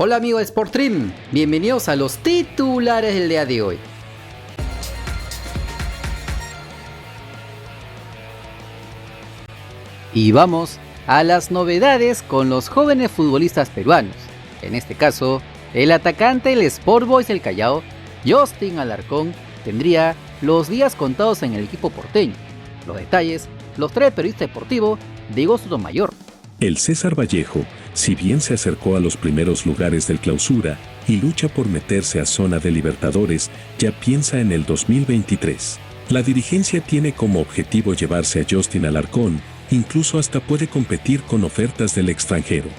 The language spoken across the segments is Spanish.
Hola amigos de Sportstream, bienvenidos a los titulares del día de hoy. Y vamos a las novedades con los jóvenes futbolistas peruanos. En este caso, el atacante del Sport Boys del Callao, Justin Alarcón, tendría los días contados en el equipo porteño. Los detalles los trae el periodista deportivo Diego Sotomayor. El César Vallejo, si bien se acercó a los primeros lugares del Clausura y lucha por meterse a zona de Libertadores, ya piensa en el 2023. La dirigencia tiene como objetivo llevarse a Justin Alarcón, incluso hasta puede competir con ofertas del extranjero.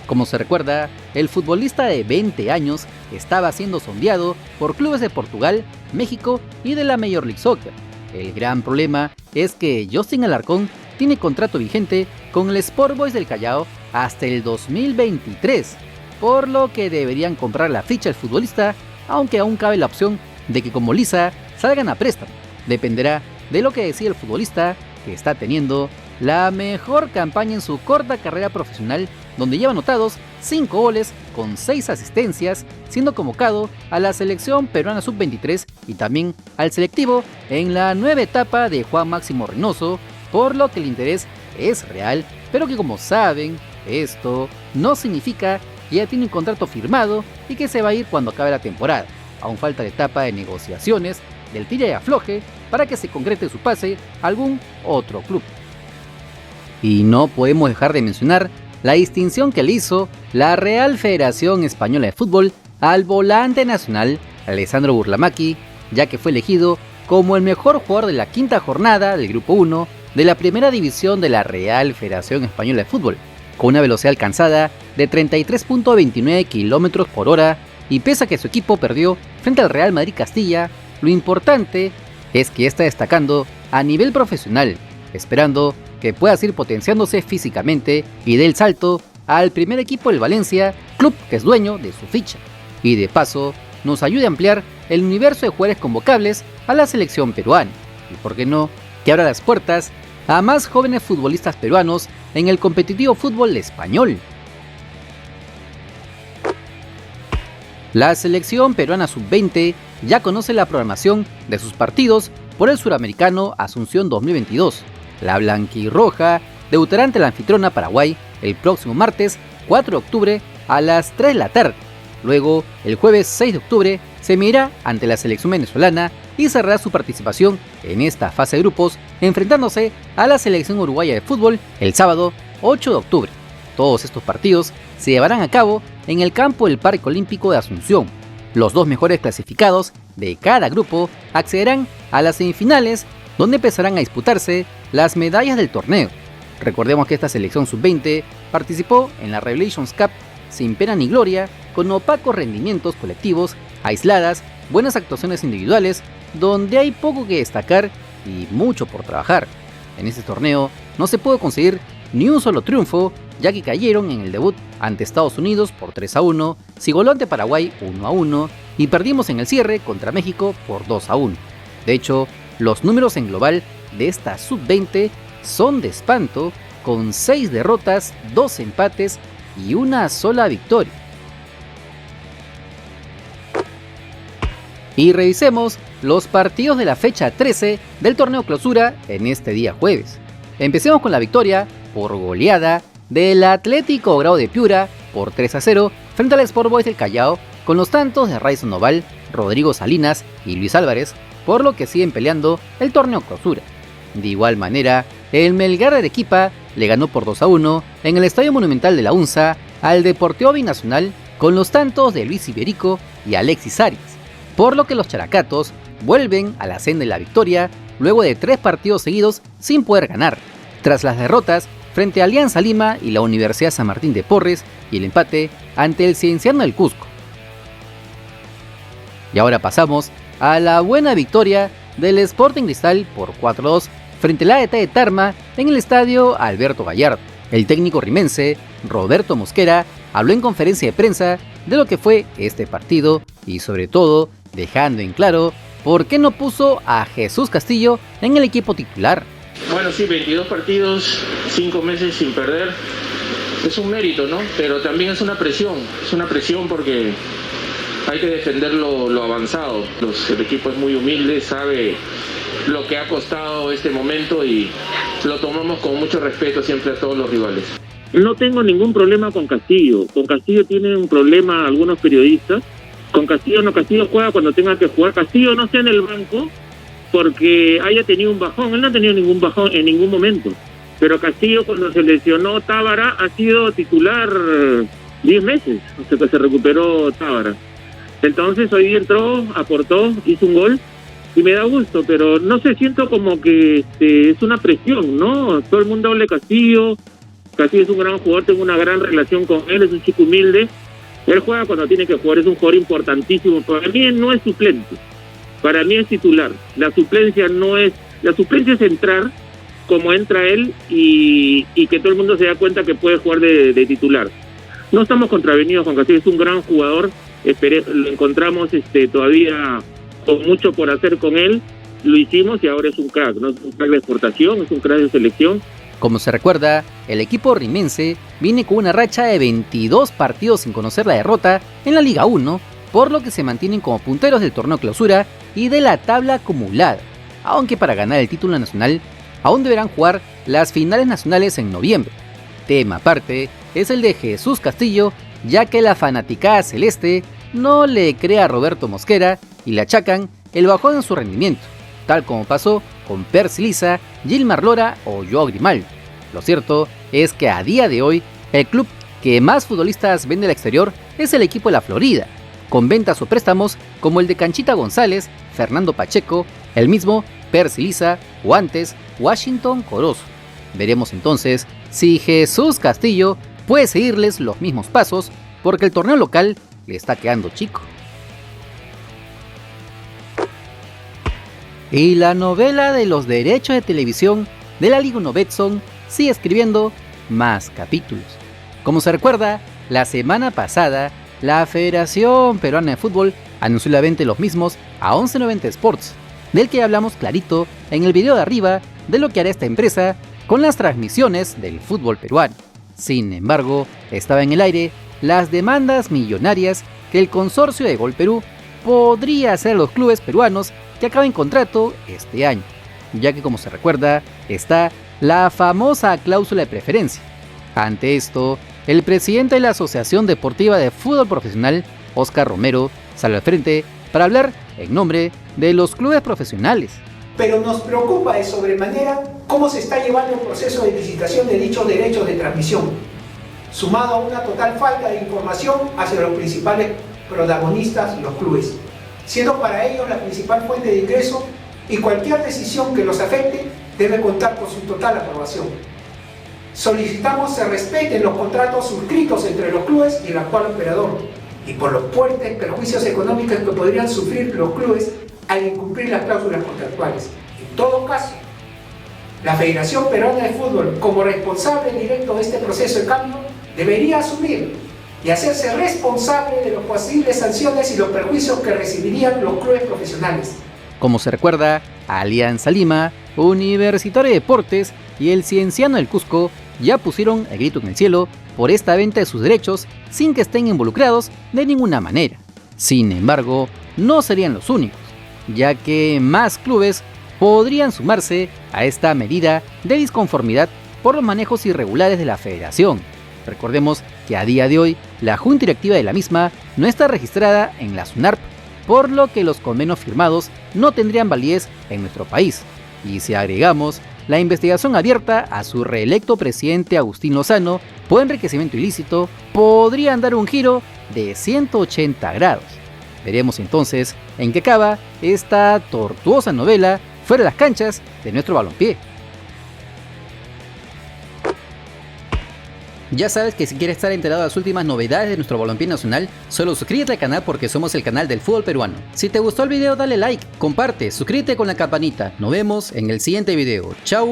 Como se recuerda, el futbolista de 20 años estaba siendo sondeado por clubes de Portugal, México y de la Major League Soccer. El gran problema es que Justin Alarcón tiene contrato vigente con el Sport Boys del Callao hasta el 2023, por lo que deberían comprar la ficha del futbolista, aunque aún cabe la opción de que como Lisa salgan a préstamo. Dependerá de lo que decida el futbolista, que está teniendo la mejor campaña en su corta carrera profesional, donde lleva anotados 5 goles con 6 asistencias, siendo convocado a la selección peruana sub-23 y también al selectivo en la nueva etapa de Juan Máximo Reynoso, por lo que el interés es real, pero que como saben, esto no significa que ya tiene un contrato firmado y que se va a ir cuando acabe la temporada. Aún falta la etapa de negociaciones del tira y afloje para que se concrete su pase a algún otro club. Y no podemos dejar de mencionar la distinción que le hizo la Real Federación Española de Fútbol al volante nacional Alessandro Burlamaqui, ya que fue elegido como el mejor jugador de la quinta jornada del Grupo 1 de la primera división de la Real Federación Española de Fútbol, con una velocidad alcanzada de 33.29 km por hora, y pese a que su equipo perdió frente al Real Madrid Castilla, lo importante es que está destacando a nivel profesional, esperando que pueda seguir potenciándose físicamente y dé el salto al primer equipo del Valencia, club que es dueño de su ficha, y de paso nos ayude a ampliar el universo de jugadores convocables a la selección peruana, y por qué no, que abra las puertas a más jóvenes futbolistas peruanos en el competitivo fútbol español. La selección peruana sub-20 ya conoce la programación de sus partidos por el Suramericano Asunción 2022. La blanquirroja debutará ante la anfitriona Paraguay el próximo martes 4 de octubre a las 3 de la tarde. Luego, el jueves 6 de octubre, se medirá ante la selección venezolana y cerrará su participación en esta fase de grupos, enfrentándose a la selección uruguaya de fútbol el sábado 8 de octubre. Todos estos partidos se llevarán a cabo en el campo del Parque Olímpico de Asunción. Los 2 mejores clasificados de cada grupo accederán a las semifinales, donde empezarán a disputarse las medallas del torneo. Recordemos que esta selección sub-20 participó en la Revelations Cup sin pena ni gloria, con opacos rendimientos colectivos, aisladas, buenas actuaciones individuales, donde hay poco que destacar y mucho por trabajar. En este torneo no se pudo conseguir ni un solo triunfo, ya que cayeron en el debut ante Estados Unidos por 3-1, se igualó ante Paraguay 1-1 y perdimos en el cierre contra México por 2-1. De hecho, los números en global de esta sub-20 son de espanto, con 6 derrotas, 2 empates y una sola victoria. Y revisemos los partidos de la fecha 13 del torneo clausura en este día jueves. Empecemos con la victoria por goleada del Atlético Grau de Piura por 3-0 frente al Sport Boys del Callao, con los tantos de Rayson Noval, Rodrigo Salinas y Luis Álvarez, por lo que siguen peleando el torneo clausura. De igual manera, el Melgar de Arequipa le ganó por 2-1 en el Estadio Monumental de la UNSA al Deportivo Binacional, con los tantos de Luis Iberico y Alexis Arias, por lo que los characatos vuelven a la senda de la victoria luego de 3 partidos seguidos sin poder ganar, tras las derrotas frente a Alianza Lima y la Universidad San Martín de Porres y el empate ante el Cienciano del Cusco. Y ahora pasamos a la buena victoria del Sporting Cristal por 4-2 frente al AET de Tarma en el estadio Alberto Gallardo. El técnico rimense, Roberto Mosquera, habló en conferencia de prensa de lo que fue este partido y sobre todo dejando en claro por qué no puso a Jesús Castillo en el equipo titular. Bueno, sí, 22 partidos, 5 meses sin perder. es un mérito, ¿no? Pero también es una presión porque hay que defender lo avanzado. El equipo es muy humilde, sabe lo que ha costado este momento y lo tomamos con mucho respeto siempre a todos los rivales. No tengo ningún problema con Castillo. Con Castillo tienen un problema algunos periodistas. Con Castillo no, Castillo juega cuando tenga que jugar. Castillo no está en el banco porque haya tenido un bajón. Él no ha tenido ningún bajón en ningún momento. Pero Castillo, cuando se lesionó Tábara, ha sido titular 10 meses, hasta que se recuperó Tábara. Entonces hoy entró, aportó, hizo un gol y me da gusto, pero no sé, siento como que es una presión, ¿no? Todo el mundo habla de Castillo. Castillo es un gran jugador, tengo una gran relación con él, es un chico humilde. Él juega cuando tiene que jugar, es un jugador importantísimo. Para mí no es suplente, para mí es titular. La suplencia es entrar como entra él y que todo el mundo se da cuenta que puede jugar de titular. No estamos contravenidos con Castillo, es un gran jugador. Lo encontramos todavía con mucho por hacer con él, lo hicimos y ahora es un crack, ¿no? Es un crack de exportación, es un crack de selección. Como se recuerda, el equipo rimense viene con una racha de 22 partidos sin conocer la derrota en la Liga 1, por lo que se mantienen como punteros del torneo clausura y de la tabla acumulada, aunque para ganar el título nacional aún deberán jugar las finales nacionales en noviembre. Tema aparte es el de Jesús Castillo, ya que la fanaticada celeste no le cree a Roberto Mosquera y le achacan el bajón en su rendimiento, tal como pasó con Percy Liza, Gilmar Lora o Joao Grimaldo. Lo cierto es que a día de hoy, el club que más futbolistas vende al exterior es el equipo de la Florida, con ventas o préstamos como el de Canchita González, Fernando Pacheco, el mismo Percy Liza o antes Washington Corozo. Veremos entonces si Jesús Castillo puede seguirles los mismos pasos, porque el torneo local le está quedando chico. Y la novela de los derechos de televisión de la Liga 1 Betson sigue escribiendo más capítulos. Como se recuerda, la semana pasada, la Federación Peruana de Fútbol anunció la venta de los mismos a 1190 Sports, del que hablamos clarito en el video de arriba de lo que hará esta empresa con las transmisiones del fútbol peruano. Sin embargo, estaba en el aire las demandas millonarias que el consorcio de Gol Perú podría hacer a los clubes peruanos que acaben contrato este año, ya que como se recuerda, está la famosa cláusula de preferencia. Ante esto, el presidente de la Asociación Deportiva de Fútbol Profesional, Óscar Romero, sale al frente para hablar en nombre de los clubes profesionales. Pero nos preocupa de sobremanera cómo se está llevando el proceso de licitación de dichos derechos de transmisión, sumado a una total falta de información hacia los principales protagonistas, los clubes, siendo para ellos la principal fuente de ingreso, y cualquier decisión que los afecte debe contar con su total aprobación. Solicitamos se respeten los contratos suscritos entre los clubes y el actual operador, y por los fuertes perjuicios económicos que podrían sufrir los clubes al incumplir las cláusulas contractuales. En todo caso, la Federación Peruana de Fútbol, como responsable directo de este proceso de cambio, debería asumir y hacerse responsable de las posibles sanciones y los perjuicios que recibirían los clubes profesionales. Como se recuerda, Alianza Lima, Universitario de Deportes y el Cienciano del Cusco ya pusieron el grito en el cielo por esta venta de sus derechos sin que estén involucrados de ninguna manera. Sin embargo, no serían los únicos, ya que más clubes podrían sumarse a esta medida de disconformidad por los manejos irregulares de la federación. Recordemos que a día de hoy la junta directiva de la misma no está registrada en la SUNARP, por lo que los convenios firmados no tendrían validez en nuestro país. Y si agregamos la investigación abierta a su reelecto presidente Agustín Lozano por enriquecimiento ilícito, podrían dar un giro de 180 grados. Veremos entonces en qué acaba esta tortuosa novela fuera de las canchas de nuestro balompié. Ya sabes que si quieres estar enterado de las últimas novedades de nuestro balompié nacional, solo suscríbete al canal porque somos el canal del fútbol peruano. Si te gustó el video dale like, comparte, suscríbete con la campanita. Nos vemos en el siguiente video. ¡Chao!